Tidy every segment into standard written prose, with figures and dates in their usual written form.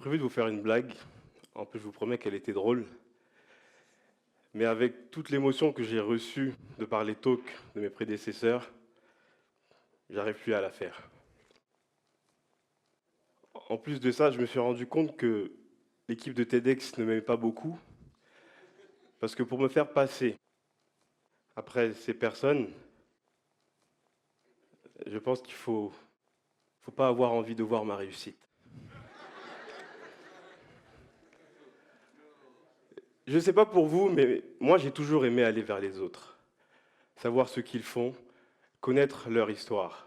prévu de vous faire une blague. En plus, je vous promets qu'elle était drôle. Mais avec toute l'émotion que j'ai reçue de par les talks de mes prédécesseurs, j'arrive plus à la faire. En plus de ça, je me suis rendu compte que l'équipe de TEDx ne m'aimait pas beaucoup, parce que pour me faire passer après ces personnes, je pense qu'il faut pas avoir envie de voir ma réussite. Je ne sais pas pour vous, mais moi j'ai toujours aimé aller vers les autres, savoir ce qu'ils font, connaître leur histoire.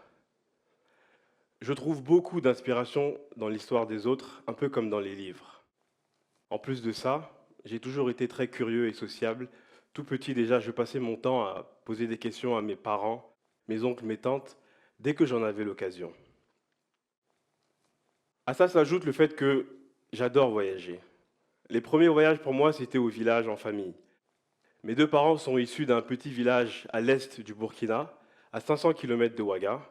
Je trouve beaucoup d'inspiration dans l'histoire des autres, un peu comme dans les livres. En plus de ça, j'ai toujours été très curieux et sociable. Tout petit déjà, je passais mon temps à poser des questions à mes parents, mes oncles, mes tantes, dès que j'en avais l'occasion. À ça s'ajoute le fait que j'adore voyager. Les premiers voyages pour moi, c'était au village en famille. Mes deux parents sont issus d'un petit village à l'est du Burkina, à 500 km de Ouaga,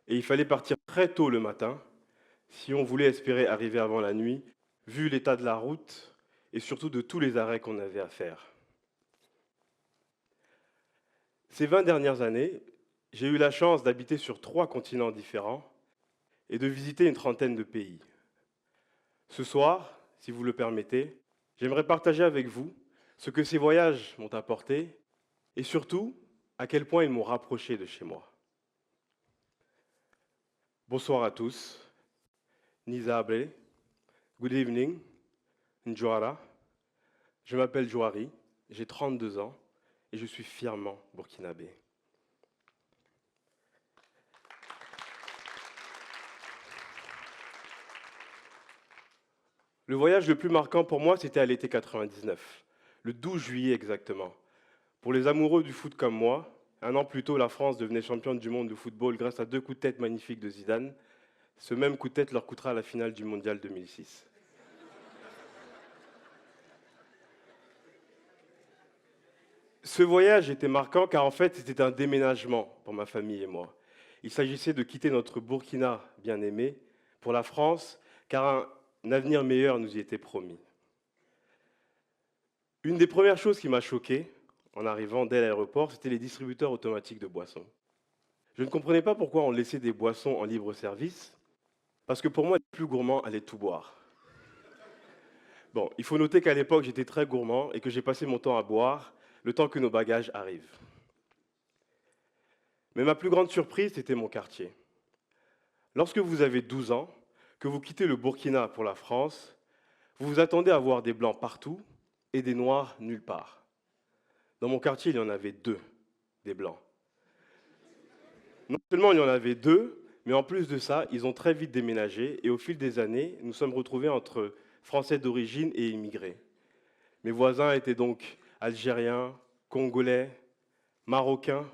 et il fallait partir très tôt le matin si on voulait espérer arriver avant la nuit, vu l'état de la route et surtout de tous les arrêts qu'on avait à faire. Ces 20 dernières années, j'ai eu la chance d'habiter sur 3 continents différents et de visiter une trentaine de pays. Ce soir, si vous le permettez, j'aimerais partager avec vous ce que ces voyages m'ont apporté et surtout à quel point ils m'ont rapproché de chez moi. Bonsoir à tous. Nizabre, good evening, Njouara. Je m'appelle Jouari, j'ai 32 ans et je suis fièrement burkinabé. Le voyage le plus marquant pour moi, c'était à l'été 99, le 12 juillet exactement. Pour les amoureux du foot comme moi, un an plus tôt, la France devenait championne du monde de football grâce à 2 coups de tête magnifiques de Zidane. Ce même coup de tête leur coûtera la finale du Mondial 2006. Ce voyage était marquant car en fait c'était un déménagement pour ma famille et moi. Il s'agissait de quitter notre Burkina bien-aimé pour la France car un avenir meilleur nous y était promis. Une des premières choses qui m'a choqué en arrivant dès l'aéroport, c'était les distributeurs automatiques de boissons. Je ne comprenais pas pourquoi on laissait des boissons en libre service, parce que pour moi, les plus gourmands allaient tout boire. Bon, il faut noter qu'à l'époque, j'étais très gourmand et que j'ai passé mon temps à boire le temps que nos bagages arrivent. Mais ma plus grande surprise, c'était mon quartier. Lorsque vous avez 12 ans, que vous quittez le Burkina pour la France, vous vous attendez à voir des blancs partout et des noirs nulle part. Dans mon quartier, il y en avait 2, des blancs. Non seulement il y en avait 2, mais en plus de ça, ils ont très vite déménagé et au fil des années, nous sommes retrouvés entre Français d'origine et immigrés. Mes voisins étaient donc Algériens, Congolais, Marocains,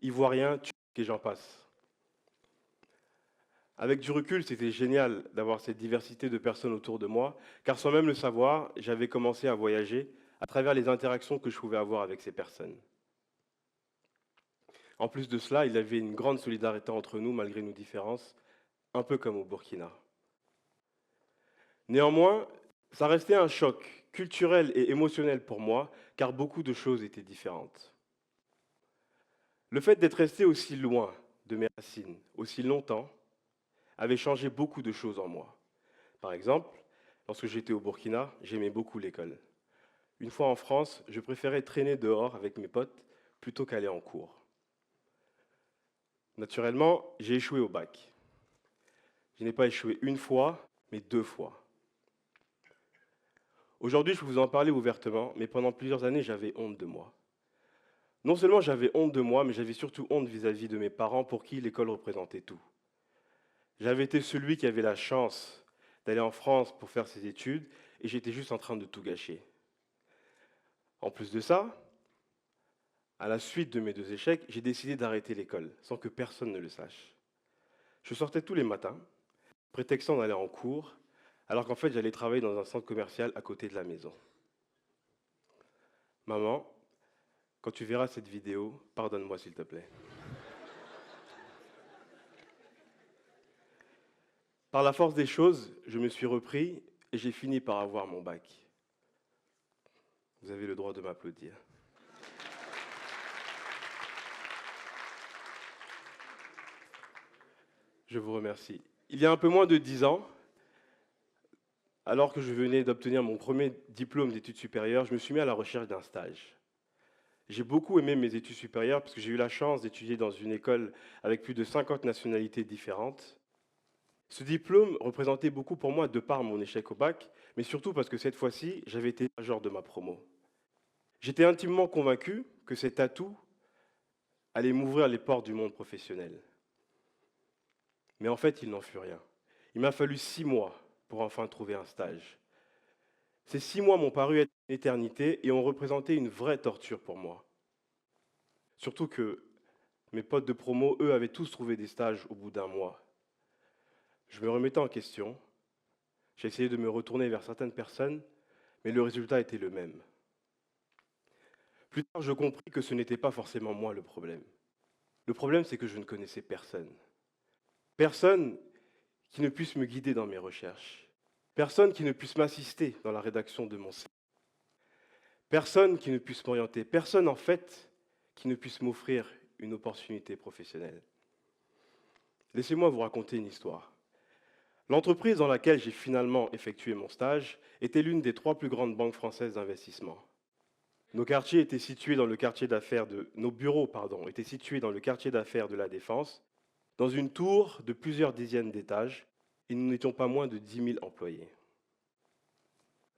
Ivoiriens, Turcs et j'en passe. Avec du recul, c'était génial d'avoir cette diversité de personnes autour de moi, car sans même le savoir, j'avais commencé à voyager à travers les interactions que je pouvais avoir avec ces personnes. En plus de cela, il y avait une grande solidarité entre nous malgré nos différences, un peu comme au Burkina. Néanmoins, ça restait un choc culturel et émotionnel pour moi, car beaucoup de choses étaient différentes. Le fait d'être resté aussi loin de mes racines, aussi longtemps, avait changé beaucoup de choses en moi. Par exemple, lorsque j'étais au Burkina, j'aimais beaucoup l'école. Une fois en France, je préférais traîner dehors avec mes potes plutôt qu'aller en cours. Naturellement, j'ai échoué au bac. Je n'ai pas échoué une fois, mais 2 fois. Aujourd'hui, je peux vous en parler ouvertement, mais pendant plusieurs années, j'avais honte de moi. Non seulement j'avais honte de moi, mais j'avais surtout honte vis-à-vis de mes parents pour qui l'école représentait tout. J'avais été celui qui avait la chance d'aller en France pour faire ses études et j'étais juste en train de tout gâcher. En plus de ça, à la suite de mes 2 échecs, j'ai décidé d'arrêter l'école sans que personne ne le sache. Je sortais tous les matins, prétextant d'aller en cours, alors qu'en fait j'allais travailler dans un centre commercial à côté de la maison. Maman, quand tu verras cette vidéo, pardonne-moi s'il te plaît. Par la force des choses, je me suis repris et j'ai fini par avoir mon bac. Vous avez le droit de m'applaudir. Je vous remercie. Il y a un peu moins de 10 ans, alors que je venais d'obtenir mon premier diplôme d'études supérieures, je me suis mis à la recherche d'un stage. J'ai beaucoup aimé mes études supérieures parce que j'ai eu la chance d'étudier dans une école avec plus de 50 nationalités différentes. Ce diplôme représentait beaucoup pour moi de par mon échec au bac, mais surtout parce que cette fois-ci, j'avais été major de ma promo. J'étais intimement convaincu que cet atout allait m'ouvrir les portes du monde professionnel. Mais en fait, il n'en fut rien. Il m'a fallu 6 mois pour enfin trouver un stage. Ces 6 mois m'ont paru être une éternité et ont représenté une vraie torture pour moi. Surtout que mes potes de promo, eux, avaient tous trouvé des stages au bout d'un mois. Je me remettais en question, j'ai essayé de me retourner vers certaines personnes, mais le résultat était le même. Plus tard, je compris que ce n'était pas forcément moi le problème. Le problème, c'est que je ne connaissais personne. Personne qui ne puisse me guider dans mes recherches. Personne qui ne puisse m'assister dans la rédaction de mon CV. Personne qui ne puisse m'orienter. Personne, en fait, qui ne puisse m'offrir une opportunité professionnelle. Laissez-moi vous raconter une histoire. L'entreprise dans laquelle j'ai finalement effectué mon stage était l'une des 3 plus grandes banques françaises d'investissement. Nos quartiers étaient situés dans le quartier d'affaires de nos bureaux, étaient situés dans le quartier d'affaires de la Défense, dans une tour de plusieurs dizaines d'étages, et nous n'étions pas moins de 10 000 employés.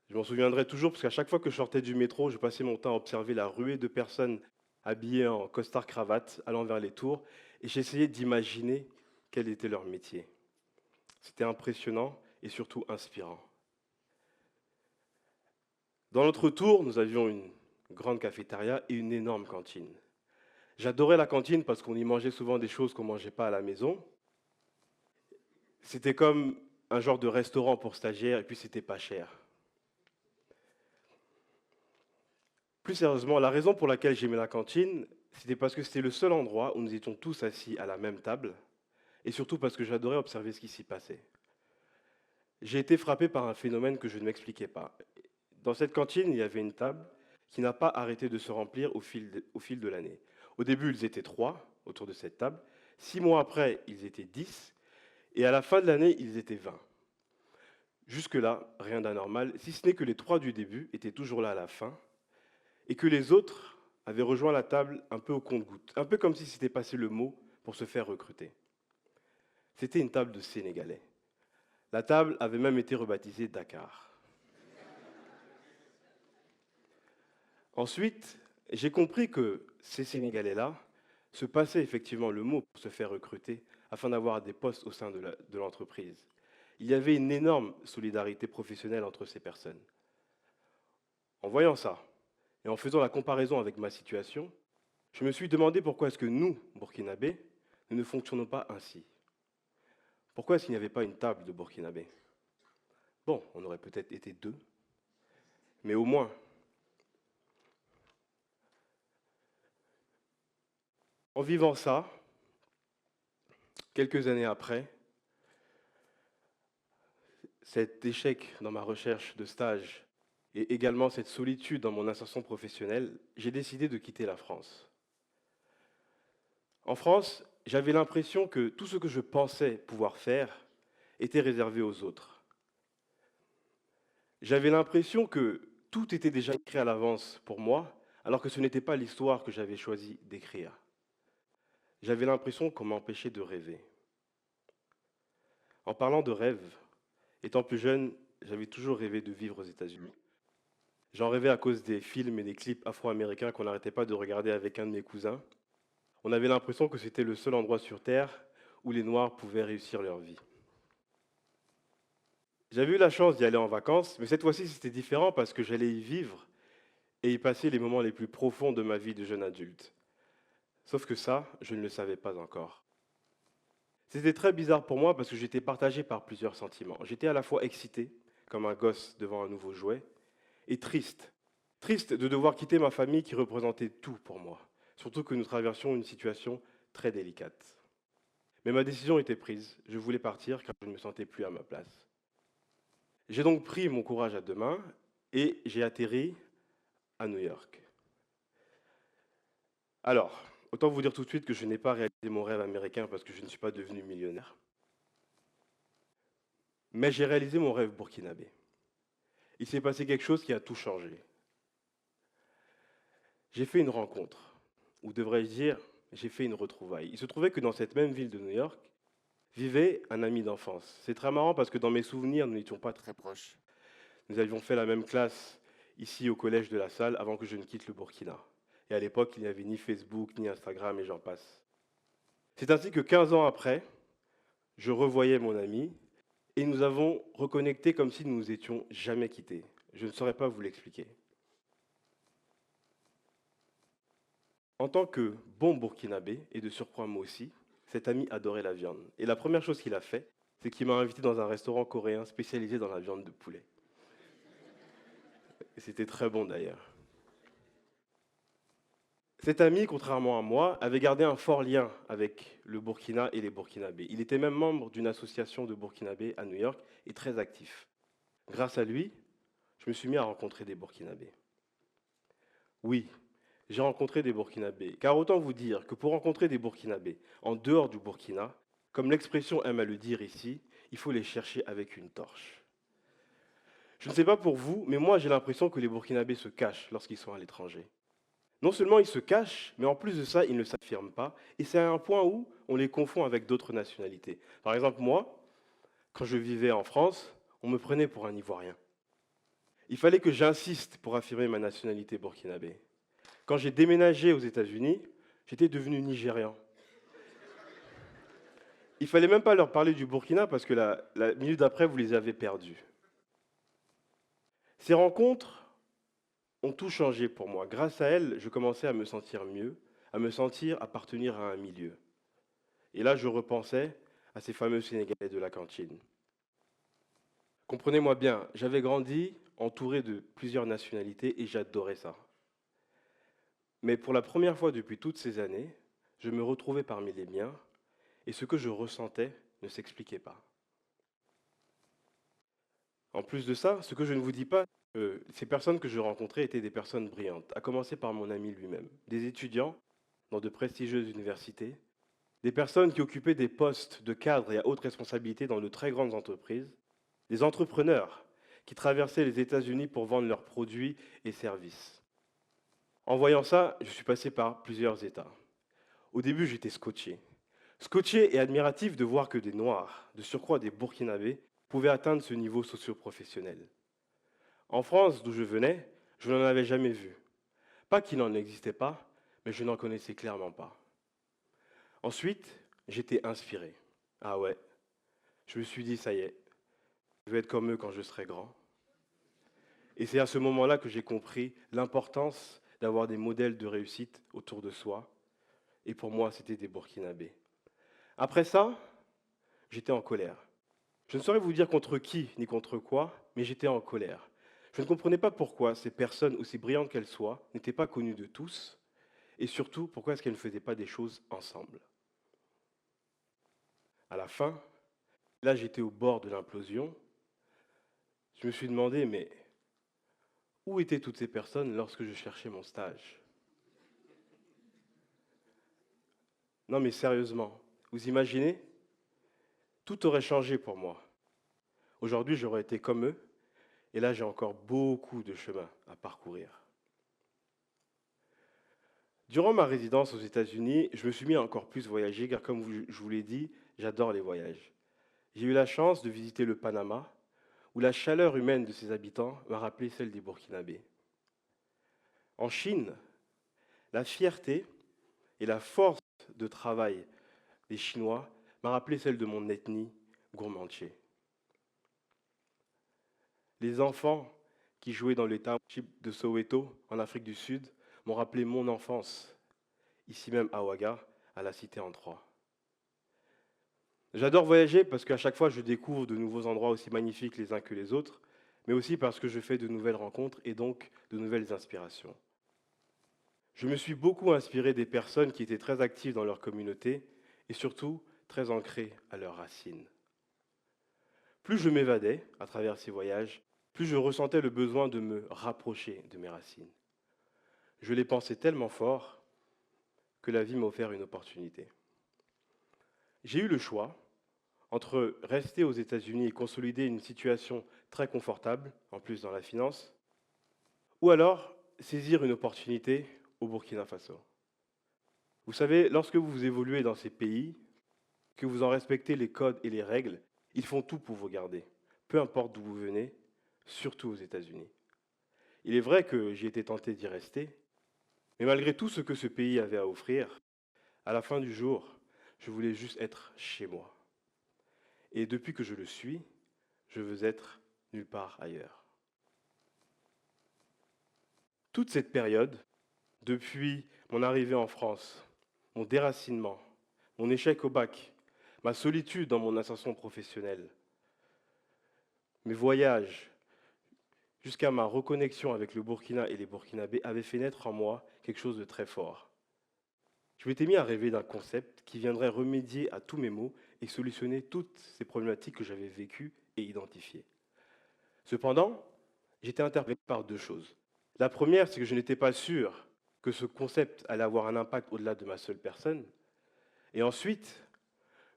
Je m'en souviendrai toujours parce qu'à chaque fois que je sortais du métro, je passais mon temps à observer la ruée de personnes habillées en costard-cravate allant vers les tours, et j'essayais d'imaginer quel était leur métier. C'était impressionnant et surtout inspirant. Dans notre tour, nous avions une grande cafétéria et une énorme cantine. J'adorais la cantine parce qu'on y mangeait souvent des choses qu'on ne mangeait pas à la maison. C'était comme un genre de restaurant pour stagiaires et puis c'était pas cher. Plus sérieusement, la raison pour laquelle j'aimais la cantine, c'était parce que c'était le seul endroit où nous étions tous assis à la même table et surtout parce que j'adorais observer ce qui s'y passait. J'ai été frappé par un phénomène que je ne m'expliquais pas. Dans cette cantine, il y avait une table qui n'a pas arrêté de se remplir au fil de l'année. Au début, ils étaient 3 autour de cette table. 6 mois après, ils étaient 10. Et à la fin de l'année, ils étaient 20. Jusque-là, rien d'anormal, si ce n'est que les 3 du début étaient toujours là à la fin et que les autres avaient rejoint la table un peu au compte-gouttes, un peu comme si c'était passé le mot pour se faire recruter. C'était une table de Sénégalais. La table avait même été rebaptisée Dakar. Ensuite, j'ai compris que ces Sénégalais-là se passaient effectivement le mot pour se faire recruter afin d'avoir des postes au sein de l'entreprise. Il y avait une énorme solidarité professionnelle entre ces personnes. En voyant ça, et en faisant la comparaison avec ma situation, je me suis demandé pourquoi est-ce que nous, Burkinabés, nous ne fonctionnons pas ainsi. Pourquoi est-ce qu'il n'y avait pas une table de Burkinabés? Bon, on aurait peut-être été 2, mais au moins. En vivant ça, quelques années après, cet échec dans ma recherche de stage et également cette solitude dans mon insertion professionnelle, j'ai décidé de quitter la France. En France, j'avais l'impression que tout ce que je pensais pouvoir faire était réservé aux autres. J'avais l'impression que tout était déjà écrit à l'avance pour moi, alors que ce n'était pas l'histoire que j'avais choisi d'écrire. J'avais l'impression qu'on m'empêchait de rêver. En parlant de rêve, étant plus jeune, j'avais toujours rêvé de vivre aux États-Unis. J'en rêvais à cause des films et des clips afro-américains qu'on n'arrêtait pas de regarder avec un de mes cousins. On avait l'impression que c'était le seul endroit sur Terre où les Noirs pouvaient réussir leur vie. J'avais eu la chance d'y aller en vacances, mais cette fois-ci c'était différent parce que j'allais y vivre et y passer les moments les plus profonds de ma vie de jeune adulte. Sauf que ça, je ne le savais pas encore. C'était très bizarre pour moi parce que j'étais partagé par plusieurs sentiments. J'étais à la fois excité, comme un gosse devant un nouveau jouet, et triste. Triste de devoir quitter ma famille qui représentait tout pour moi, surtout que nous traversions une situation très délicate. Mais ma décision était prise, je voulais partir car je ne me sentais plus à ma place. J'ai donc pris mon courage à deux mains et j'ai atterri à New York. Alors, autant vous dire tout de suite que je n'ai pas réalisé mon rêve américain parce que je ne suis pas devenu millionnaire, mais j'ai réalisé mon rêve burkinabé. Il s'est passé quelque chose qui a tout changé. J'ai fait une rencontre, ou devrais-je dire, j'ai fait une retrouvaille. Il se trouvait que dans cette même ville de New York vivait un ami d'enfance. C'est très marrant parce que dans mes souvenirs, nous n'étions pas très proches. Nous avions fait la même classe ici au collège de la Salle avant que je ne quitte le Burkina. Et à l'époque, il n'y avait ni Facebook, ni Instagram, et j'en passe. C'est ainsi que 15 ans après, je revoyais mon ami et nous avons reconnecté comme si nous nous étions jamais quittés. Je ne saurais pas vous l'expliquer. En tant que bon burkinabé, et de surcroît moi aussi, cet ami adorait la viande. Et la première chose qu'il a fait, c'est qu'il m'a invité dans un restaurant coréen spécialisé dans la viande de poulet. Et c'était très bon d'ailleurs. Cet ami, contrairement à moi, avait gardé un fort lien avec le Burkina et les Burkinabés. Il était même membre d'une association de Burkinabés à New York et très actif. Grâce à lui, je me suis mis à rencontrer des Burkinabés. Oui, j'ai rencontré des Burkinabés, car autant vous dire que pour rencontrer des Burkinabés en dehors du Burkina, comme l'expression aime à le dire ici, il faut les chercher avec une torche. Je ne sais pas pour vous, mais moi j'ai l'impression que les Burkinabés se cachent lorsqu'ils sont à l'étranger. Non seulement ils se cachent, mais en plus de ça, ils ne s'affirment pas. Et c'est à un point où on les confond avec d'autres nationalités. Par exemple, moi, quand je vivais en France, on me prenait pour un Ivoirien. Il fallait que j'insiste pour affirmer ma nationalité burkinabé. Quand j'ai déménagé aux États-Unis, j'étais devenu nigérian. Il fallait même pas leur parler du Burkina parce que la minute d'après, vous les avez perdus. Ces rencontres ont tout changé pour moi. Grâce à elles, je commençais à me sentir mieux, à me sentir appartenir à un milieu. Et là, je repensais à ces fameux Sénégalais de la cantine. Comprenez-moi bien, j'avais grandi entouré de plusieurs nationalités et j'adorais ça. Mais pour la première fois depuis toutes ces années, je me retrouvais parmi les miens et ce que je ressentais ne s'expliquait pas. En plus de ça, ce que je ne vous dis pas, ces personnes que je rencontrais étaient des personnes brillantes, à commencer par mon ami lui-même, des étudiants dans de prestigieuses universités, des personnes qui occupaient des postes de cadre et à haute responsabilité dans de très grandes entreprises, des entrepreneurs qui traversaient les États-Unis pour vendre leurs produits et services. En voyant ça, je suis passé par plusieurs états. Au début, j'étais scotché. Scotché et admiratif de voir que des Noirs, de surcroît des Burkinabés, pouvaient atteindre ce niveau socio-professionnel. En France, d'où je venais, je n'en avais jamais vu. Pas qu'il n'en existait pas, mais je n'en connaissais clairement pas. Ensuite, j'étais inspiré. Ah ouais, je me suis dit, ça y est, je vais être comme eux quand je serai grand. Et c'est à ce moment-là que j'ai compris l'importance d'avoir des modèles de réussite autour de soi. Et pour moi, c'était des Burkinabés. Après ça, j'étais en colère. Je ne saurais vous dire contre qui ni contre quoi, mais j'étais en colère. Je ne comprenais pas pourquoi ces personnes, aussi brillantes qu'elles soient, n'étaient pas connues de tous, et surtout pourquoi est-ce qu'elles ne faisaient pas des choses ensemble. À la fin, là j'étais au bord de l'implosion, je me suis demandé, mais où étaient toutes ces personnes lorsque je cherchais mon stage? Non mais sérieusement, vous imaginez? Tout aurait changé pour moi. Aujourd'hui, j'aurais été comme eux, et là j'ai encore beaucoup de chemin à parcourir. Durant ma résidence aux États-Unis, je me suis mis à encore plus voyager, car comme je vous l'ai dit, j'adore les voyages. J'ai eu la chance de visiter le Panama, où la chaleur humaine de ses habitants m'a rappelé celle des Burkinabés. En Chine, la fierté et la force de travail des Chinois m'a rappelé celle de mon ethnie gourmanche. Les enfants qui jouaient dans le township de Soweto, en Afrique du Sud, m'ont rappelé mon enfance, ici même à Ouaga, à la Cité en Troie. J'adore voyager parce qu'à chaque fois, je découvre de nouveaux endroits aussi magnifiques les uns que les autres, mais aussi parce que je fais de nouvelles rencontres et donc de nouvelles inspirations. Je me suis beaucoup inspiré des personnes qui étaient très actives dans leur communauté et surtout très ancrées à leurs racines. Plus je m'évadais à travers ces voyages, plus je ressentais le besoin de me rapprocher de mes racines. Je les pensais tellement fort que la vie m'a offert une opportunité. J'ai eu le choix entre rester aux États-Unis et consolider une situation très confortable, en plus dans la finance, ou alors saisir une opportunité au Burkina Faso. Vous savez, lorsque vous évoluez dans ces pays, que vous en respectez les codes et les règles, ils font tout pour vous garder, peu importe d'où vous venez, surtout aux États-Unis. Il est vrai que j'ai été tenté d'y rester, mais malgré tout ce que ce pays avait à offrir, à la fin du jour, je voulais juste être chez moi. Et depuis que je le suis, je veux être nulle part ailleurs. Toute cette période, depuis mon arrivée en France, mon déracinement, mon échec au bac, ma solitude dans mon ascension professionnelle, mes voyages, jusqu'à ma reconnexion avec le Burkina et les Burkinabés, avaient fait naître en moi quelque chose de très fort. Je m'étais mis à rêver d'un concept qui viendrait remédier à tous mes maux et solutionner toutes ces problématiques que j'avais vécues et identifiées. Cependant, j'étais interpellé par deux choses. La première, c'est que je n'étais pas sûr que ce concept allait avoir un impact au-delà de ma seule personne. Et ensuite,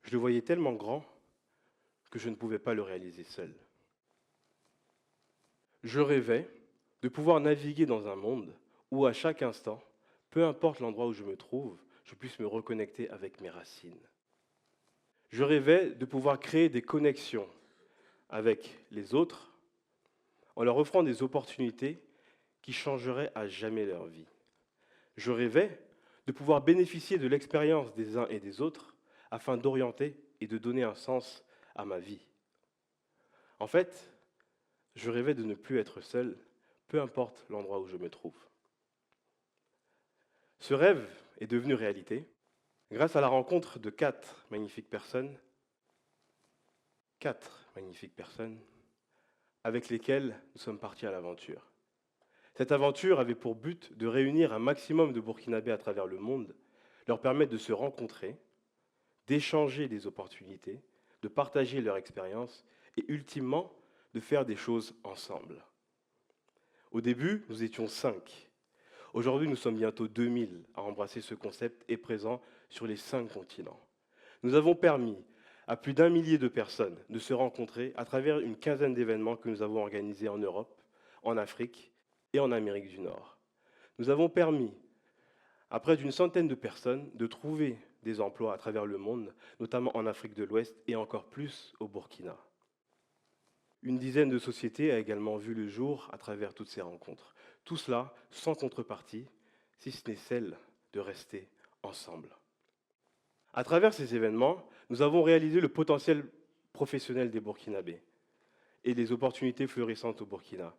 je le voyais tellement grand que je ne pouvais pas le réaliser seul. Je rêvais de pouvoir naviguer dans un monde où à chaque instant, peu importe l'endroit où je me trouve, je puisse me reconnecter avec mes racines. Je rêvais de pouvoir créer des connexions avec les autres en leur offrant des opportunités qui changeraient à jamais leur vie. Je rêvais de pouvoir bénéficier de l'expérience des uns et des autres afin d'orienter et de donner un sens à ma vie. En fait, je rêvais de ne plus être seul, peu importe l'endroit où je me trouve. Ce rêve est devenu réalité grâce à la rencontre de quatre magnifiques personnes avec lesquelles nous sommes partis à l'aventure. Cette aventure avait pour but de réunir un maximum de Burkinabés à travers le monde, leur permettre de se rencontrer, d'échanger des opportunités, de partager leur expérience et ultimement de faire des choses ensemble. Au début, nous étions 5. Aujourd'hui, nous sommes bientôt 2000 à embrasser ce concept et présents sur les 5 continents. Nous avons permis à plus d'un millier de personnes de se rencontrer à travers une quinzaine d'événements que nous avons organisés en Europe, en Afrique et en Amérique du Nord. Nous avons permis à près d'une centaine de personnes de trouver des emplois à travers le monde, notamment en Afrique de l'Ouest et encore plus au Burkina. Une dizaine de sociétés a également vu le jour à travers toutes ces rencontres. Tout cela sans contrepartie, si ce n'est celle de rester ensemble. À travers ces événements, nous avons réalisé le potentiel professionnel des Burkinabés et les opportunités florissantes au Burkina.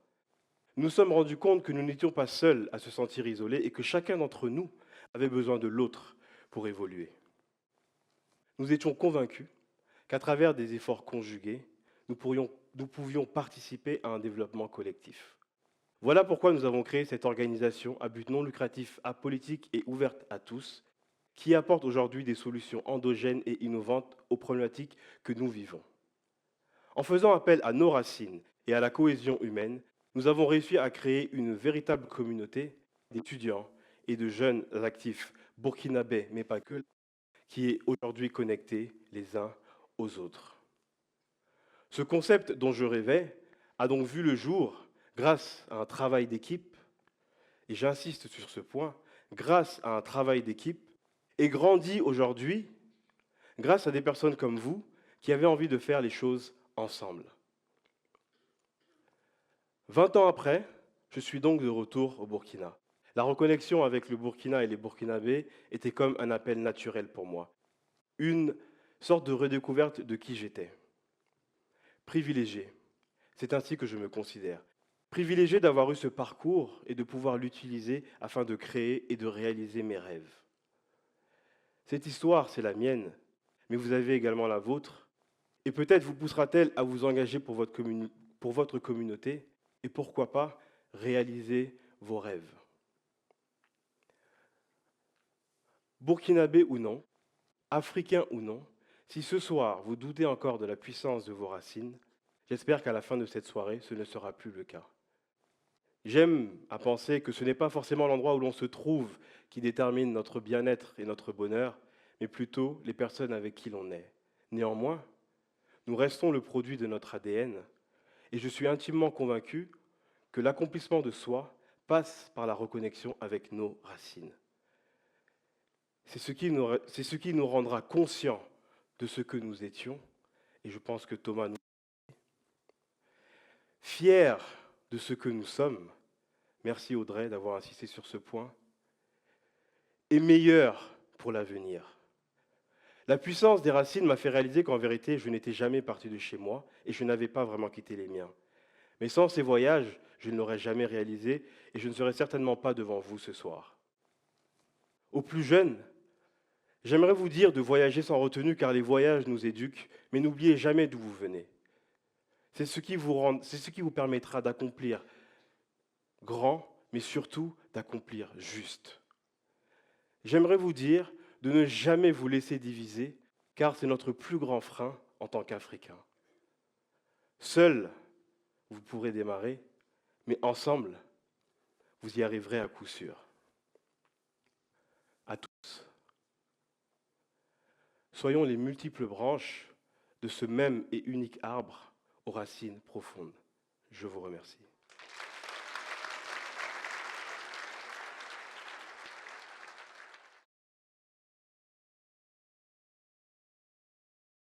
Nous nous sommes rendus compte que nous n'étions pas seuls à se sentir isolés et que chacun d'entre nous avait besoin de l'autre pour évoluer. Nous étions convaincus qu'à travers des efforts conjugués, nous pouvions participer à un développement collectif. Voilà pourquoi nous avons créé cette organisation à but non lucratif, apolitique et ouverte à tous, qui apporte aujourd'hui des solutions endogènes et innovantes aux problématiques que nous vivons. En faisant appel à nos racines et à la cohésion humaine, nous avons réussi à créer une véritable communauté d'étudiants et de jeunes actifs burkinabés, mais pas que, qui est aujourd'hui connectée les uns aux autres. Ce concept dont je rêvais a donc vu le jour grâce à un travail d'équipe, et j'insiste sur ce point, grâce à un travail d'équipe, et grandit aujourd'hui grâce à des personnes comme vous qui avaient envie de faire les choses ensemble. 20 ans après, je suis donc de retour au Burkina. La reconnexion avec le Burkina et les Burkinabés était comme un appel naturel pour moi, une sorte de redécouverte de qui j'étais. Privilégié, c'est ainsi que je me considère. Privilégié d'avoir eu ce parcours et de pouvoir l'utiliser afin de créer et de réaliser mes rêves. Cette histoire, c'est la mienne, mais vous avez également la vôtre, et peut-être vous poussera-t-elle à vous engager pour votre communauté, et pourquoi pas réaliser vos rêves. Burkinabé ou non, africain ou non, si ce soir vous doutez encore de la puissance de vos racines, J'espère qu'à la fin de cette soirée, ce ne sera plus le cas. J'aime à penser que ce n'est pas forcément l'endroit où l'on se trouve qui détermine notre bien-être et notre bonheur, mais plutôt les personnes avec qui l'on est. Néanmoins, nous restons le produit de notre ADN, et je suis intimement convaincu que l'accomplissement de soi passe par la reconnexion avec nos racines. C'est ce qui nous rendra conscients de ce que nous étions, et je pense que Thomas nous fiers de ce que nous sommes. Merci Audrey d'avoir insisté sur ce point. Et meilleurs pour l'avenir. La puissance des racines m'a fait réaliser qu'en vérité, je n'étais jamais parti de chez moi et je n'avais pas vraiment quitté les miens. Mais sans ces voyages, je ne l'aurais jamais réalisé et je ne serais certainement pas devant vous ce soir. Aux plus jeunes, j'aimerais vous dire de voyager sans retenue car les voyages nous éduquent, mais n'oubliez jamais d'où vous venez. C'est ce qui vous permettra d'accomplir grand, mais surtout d'accomplir juste. J'aimerais vous dire de ne jamais vous laisser diviser, car c'est notre plus grand frein en tant qu'Africains. Seul, vous pourrez démarrer, mais ensemble, vous y arriverez à coup sûr. À tous. Soyons les multiples branches de ce même et unique arbre aux racines profondes. Je vous remercie.